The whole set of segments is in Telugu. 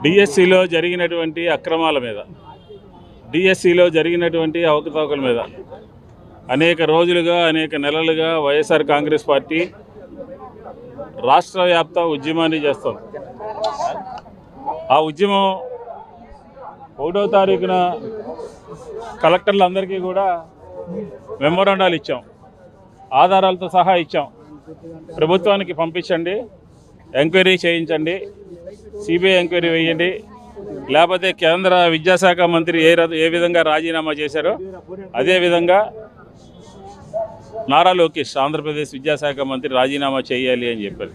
డిఎస్సిలో జరిగినటువంటి అక్రమాల మీద, డిఎస్సిలో జరిగినటువంటి అవకతవకల మీద అనేక రోజులుగా, అనేక నెలలుగా వైఎస్ఆర్ కాంగ్రెస్ పార్టీ రాష్ట్ర వ్యాప్త ఉద్యమాన్ని చేస్తుంది. ఆ ఉద్యమం 1వ తారీఖున కలెక్టర్లందరికీ కూడా మెమోరాండాలు ఇచ్చాం, ఆధారాలతో సహా ఇచ్చాం. ప్రభుత్వానికి పంపించండి, ఎంక్వైరీ చేయించండి, సిబిఐ ఎంక్వైరీ వేయండి, లేకపోతే కేంద్ర విద్యాశాఖ మంత్రి ఏ విధంగా రాజీనామా చేశారో అదేవిధంగా నారా లోకేష్ ఆంధ్రప్రదేశ్ విద్యాశాఖ మంత్రి రాజీనామా చేయాలి అని చెప్పారు.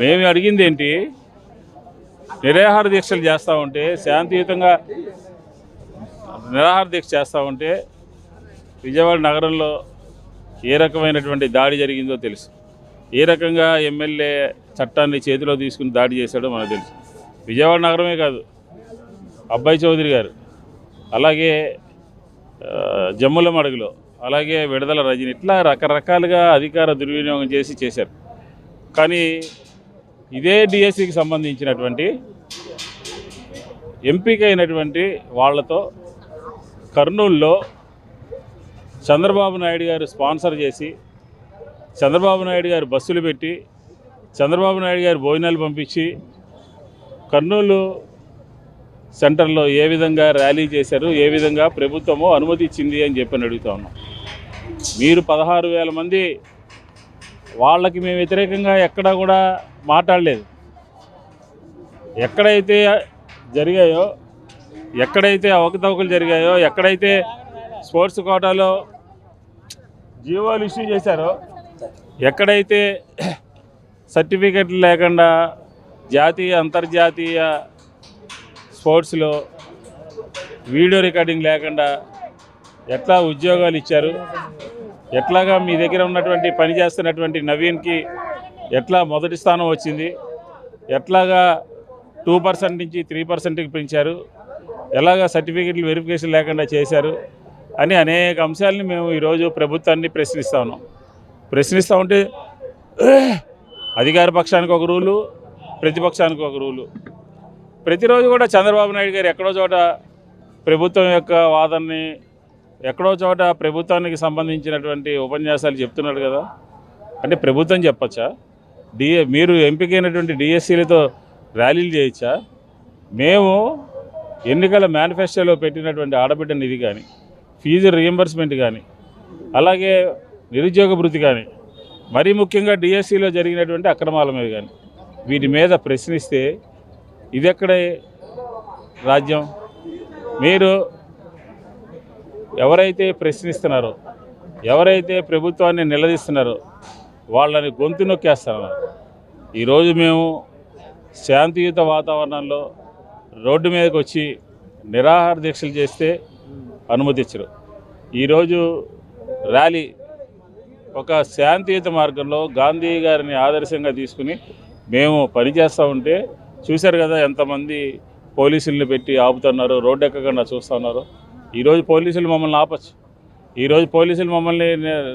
మేము అడిగింది ఏంటి, నిరాహార దీక్షలు చేస్తూ ఉంటే, శాంతియుతంగా నిరాహార దీక్ష చేస్తూ ఉంటే విజయవాడ నగరంలో ఏ రకమైనటువంటి దాడి జరిగిందో తెలుసు. ఏ రకంగా ఎమ్మెల్యే చట్టాన్ని చేతిలో తీసుకుని దాడి చేశాడో మనకు తెలుసు. విజయవాడ నగరమే కాదు, అబ్బాయి చౌదరి గారు, అలాగే జమ్ముల మడుగులో, అలాగే విడుదల రజని, ఇట్లా రకరకాలుగా అధికార దుర్వినియోగం చేశారు. కానీ ఇదే డిఎస్సికి సంబంధించినటువంటి ఎంపికైనటువంటి వాళ్లతో కర్నూలులో చంద్రబాబు నాయుడు గారు స్పాన్సర్ చేసి, చంద్రబాబు నాయుడు గారు బస్సులు పెట్టి, చంద్రబాబు నాయుడు గారు భోజనాలు పంపించి కర్నూలు సెంటర్లో ఏ విధంగా ర్యాలీ చేశారు, ఏ విధంగా ప్రభుత్వము అనుమతి ఇచ్చింది అని చెప్పని అడుగుతా ఉన్నాం. మీరు 16,000 మంది, వాళ్ళకి మేము వ్యతిరేకంగా ఎక్కడా కూడా మాట్లాడలేదు. ఎక్కడైతే జరిగాయో, ఎక్కడైతే అవకతవకలు జరిగాయో, ఎక్కడైతే స్పోర్ట్స్ కోటాలో జీవోలు ఇష్యూ చేశారో, ఎక్కడైతే సర్టిఫికెట్లు లేకుండా జాతీయ అంతర్జాతీయ స్పోర్ట్స్లో వీడియో రికార్డింగ్ లేకుండా ఎట్లా ఉద్యోగాలు ఇచ్చారు, ఎట్లాగా మీ దగ్గర ఉన్నటువంటి పని చేస్తున్నటువంటి నవీన్కి ఎట్లా మొదటి స్థానం వచ్చింది, ఎట్లాగా 2% నుంచి 3%కి పెంచారు, ఎలాగా సర్టిఫికెట్లు వెరిఫికేషన్ లేకుండా చేశారు అని అనేక అంశాలని మేము ఈరోజు ప్రభుత్వాన్ని ప్రశ్నిస్తూ ఉన్నాం. ప్రశ్నిస్తూ ఉంటే అధికార పక్షానికి ఒక రూలు, ప్రతిపక్షానికి ఒక రూలు. ప్రతిరోజు కూడా చంద్రబాబు నాయుడు గారు ఎక్కడో చోట ప్రభుత్వం యొక్క వాదనని, ఎక్కడో చోట ప్రభుత్వానికి సంబంధించినటువంటి ఉపన్యాసాలు చెప్తున్నాడు కదా. అంటే ప్రభుత్వం చెప్పచ్చా, మీరు ఎంపికైనటువంటి డిఎస్సీలతో ర్యాలీలు చేయొచ్చా? మేము ఎన్నికల మేనిఫెస్టోలో పెట్టినటువంటి ఆడబిడ్డ నిధి కానీ, ఫీజు రీయింబర్స్మెంట్ కానీ, అలాగే నిరుద్యోగ భృతి కానీ, మరీ ముఖ్యంగా డిఎస్సిలో జరిగినటువంటి అక్రమాల మీద కానీ, వీటి మీద ప్రశ్నిస్తే ఇదెక్కడే రాజ్యం? మీరు ఎవరైతే ప్రశ్నిస్తున్నారో, ఎవరైతే ప్రభుత్వాన్ని నిలదీస్తున్నారో వాళ్ళని గొంతు నొక్కేస్తున్నారు. ఈరోజు మేము శాంతియుత వాతావరణంలో రోడ్డు మీదకి వచ్చి నిరాహార దీక్షలు చేస్తే అనుమతించరు. ఈరోజు ర్యాలీ ఒక శాంతియుత మార్గంలో గాంధీ గారిని ఆదర్శంగా తీసుకుని మేము పనిచేస్తూ ఉంటే చూశారు కదా ఎంతమంది పోలీసులను పెట్టి ఆపుతున్నారు, రోడ్డు ఎక్కకుండా చూస్తూ ఉన్నారు. ఈరోజు పోలీసులు మమ్మల్ని ఆపచ్చు, ఈరోజు పోలీసులు మమ్మల్ని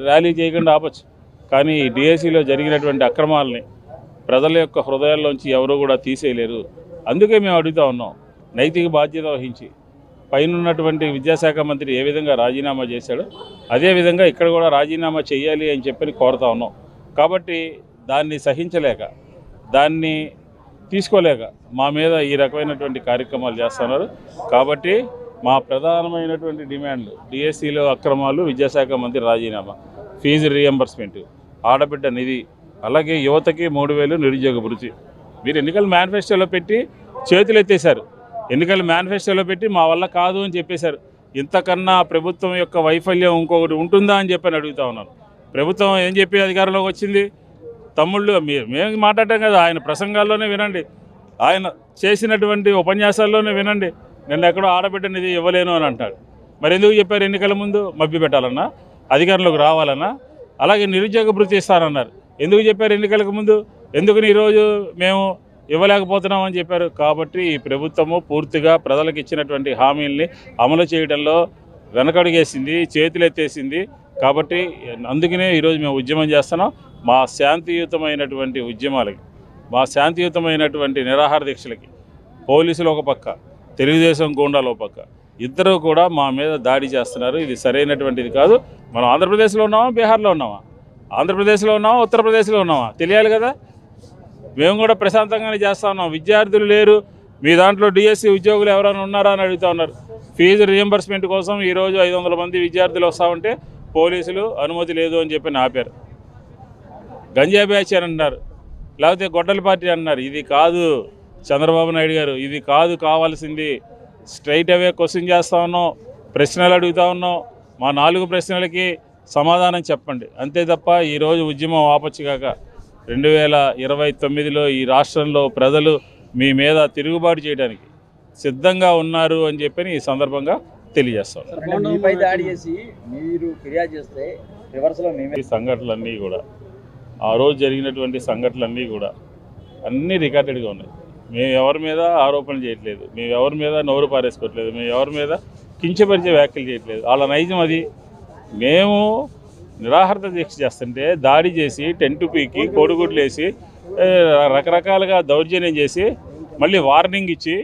ర్యాలీ చేయకుండా ఆపచ్చు. కానీ డిఎస్సిలో జరిగినటువంటి అక్రమాలని ప్రజల యొక్క హృదయాల్లోంచి ఎవరూ కూడా తీసేయలేరు. అందుకే మేము అడుగుతూ ఉన్నాం, నైతిక బాధ్యత వహించి పైన ఉన్నటువంటి విద్యాశాఖ మంత్రి ఏ విధంగా రాజీనామా చేశాడో అదేవిధంగా ఇక్కడ కూడా రాజీనామా చేయాలి అని చెప్పని కోరుతా ఉన్నాం. కాబట్టి దాన్ని సహించలేక, దాన్ని తీసుకోలేక మా మీద ఈ రకమైనటువంటి కార్యక్రమాలు చేస్తున్నారు. కాబట్టి మా ప్రధానమైనటువంటి డిమాండ్లు డిఎస్సిలో అక్రమాలు, విద్యాశాఖ మంత్రి రాజీనామా, ఫీజు రీయింబర్స్మెంట్, ఆడబిడ్డ నిధి, అలాగే యువతకి 3,000 నిరుద్యోగ భృతి. మీరు ఎన్నికల మేనిఫెస్టోలో పెట్టి చేతులు ఎత్తేశారు, ఎన్నికల మేనిఫెస్టోలో పెట్టి మా వల్ల కాదు అని చెప్పేశారు. ఇంతకన్నా ప్రభుత్వం యొక్క వైఫల్యం ఇంకొకటి ఉంటుందా అని చెప్పని అడుగుతా ఉన్నాను. ప్రభుత్వం ఏం చెప్పి అధికారంలోకి వచ్చింది? తమ్ముళ్ళు మేము మాట్లాడటం కదా, ఆయన ప్రసంగాల్లోనే వినండి, ఆయన చేసినటువంటి ఉపన్యాసాల్లోనే వినండి. నిన్న ఎక్కడో ఆడబిడ్డ నిధి ఇవ్వలేను అని అంటాడు. మరి ఎందుకు చెప్పారు? ఎన్నికల ముందు మభ్య పెట్టాలన్నా, అధికారంలోకి రావాలన్నా. అలాగే నిరుద్యోగ భృతి ఇస్తారన్నారు, ఎందుకు చెప్పారు ఎన్నికలకు ముందు? ఎందుకని ఈరోజు మేము ఇవ్వలేకపోతున్నాం అని చెప్పారు. కాబట్టి ఈ ప్రభుత్వము పూర్తిగా ప్రజలకు ఇచ్చినటువంటి హామీల్ని అమలు చేయడంలో వెనకడుగేసింది, చేతులెత్తేసింది. కాబట్టి అందుకనే ఈరోజు మేము ఉద్యమం చేస్తున్నాం. మా శాంతియుతమైనటువంటి ఉద్యమాలకి, మా శాంతియుతమైనటువంటి నిరాహార దీక్షలకి పోలీసులు ఒక పక్క, తెలుగుదేశం గూండాలు ఒక పక్క, ఇద్దరు కూడా మా మీద దాడి చేస్తున్నారు. ఇది సరైనటువంటిది కాదు. మనం ఆంధ్రప్రదేశ్లో ఉన్నామా, బీహార్లో ఉన్నామా, ఆంధ్రప్రదేశ్లో ఉన్నామా, ఉత్తరప్రదేశ్లో ఉన్నామా తెలియాలి కదా. మేము కూడా ప్రశాంతంగానే చేస్తూ ఉన్నాం. విద్యార్థులు లేరు, మీ దాంట్లో డిఎస్సి ఉద్యోగులు ఎవరైనా ఉన్నారా అని అడుగుతూ ఉన్నారు. ఫీజు రియంబర్స్మెంట్ కోసం ఈరోజు 500 మంది విద్యార్థులు వస్తూ ఉంటే పోలీసులు అనుమతి లేదు అని చెప్పి ఆపారు. గంజా బ్యాచ్ అని అన్నారు, లేకపోతే గొడ్డల పార్టీ అన్నారు. ఇది కాదు చంద్రబాబు నాయుడు గారు, ఇది కాదు కావాల్సింది. స్ట్రైట్ అవే క్వశ్చన్ చేస్తూ ఉన్నాం, ప్రశ్నలు అడుగుతూ ఉన్నాం. మా 4 ప్రశ్నలకి సమాధానం చెప్పండి, అంతే తప్ప ఈరోజు ఉద్యమం ఆపచ్చు కాక 2029లో ఈ రాష్ట్రంలో ప్రజలు మీ మీద తిరుగుబాటు చేయడానికి సిద్ధంగా ఉన్నారు అని చెప్పి ఈ సందర్భంగా తెలియజేస్తాం. మీపై దాడి చేసి మీరు ఫిర్యాదు చేస్తే రివర్స్లో ఈ సంఘటనలన్నీ కూడా, ఆ రోజు జరిగినటువంటి సంఘటనలన్నీ కూడా అన్నీ రికార్డెడ్గా ఉన్నాయి. మేము ఎవరి మీద ఆరోపణలు చేయట్లేదు, మేము ఎవరి మీద నోరు పారేసుకోవట్లేదు, మేము ఎవరి మీద కించపరిచే వ్యాఖ్యలు చేయట్లేదు. వాళ్ళ నైజం అది. మేము నిరాహార దీక్ష చేస్తుంటే దాడి చేసి టెంట్ పీకి కోడిగుడ్లు వేసి రకరకాలుగా దౌర్జన్యం చేసి మళ్ళీ వార్నింగ్ ఇచ్చి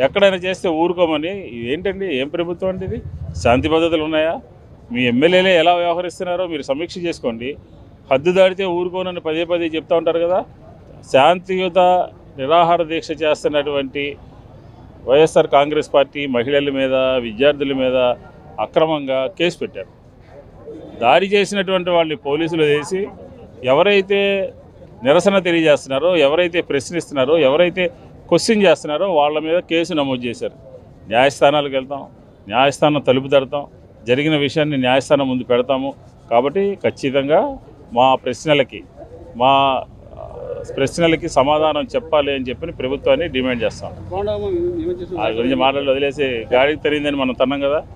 ఎక్కడైనా చేస్తే ఊరుకోమని, ఏంటండి, ఏం ప్రభుత్వం అంటే ఇది? శాంతి భద్రతలు ఉన్నాయా? మీ ఎమ్మెల్యేలే ఎలా వ్యవహరిస్తున్నారో మీరు సమీక్ష చేసుకోండి. హద్దు దాడితే ఊరుకోనని పదే పదే చెప్తూ ఉంటారు కదా. శాంతియుత నిరాహార దీక్ష చేస్తున్నటువంటి వైఎస్ఆర్ కాంగ్రెస్ పార్టీ మహిళల మీద, విద్యార్థుల మీద అక్రమంగా కేసు పెట్టారు. దాడి చేసినటువంటి వాళ్ళని పోలీసులు వేసి ఎవరైతే నిరసన తెలియజేస్తున్నారో, ఎవరైతే ప్రశ్నిస్తున్నారో, ఎవరైతే క్వశ్చన్ చేస్తున్నారో వాళ్ళ మీద కేసు నమోదు చేశారు. న్యాయస్థానాలకు వెళ్తాం, న్యాయస్థానం తలుపు తడతాం, జరిగిన విషయాన్ని న్యాయస్థానం ముందు పెడతాము. కాబట్టి ఖచ్చితంగా మా ప్రశ్నలకి సమాధానం చెప్పాలి అని చెప్పి ప్రభుత్వాన్ని డిమాండ్ చేస్తాం. ఆ గురించి మాట్లాడి వదిలేసి గాడికి తెలియదని మనం తన్నాం కదా.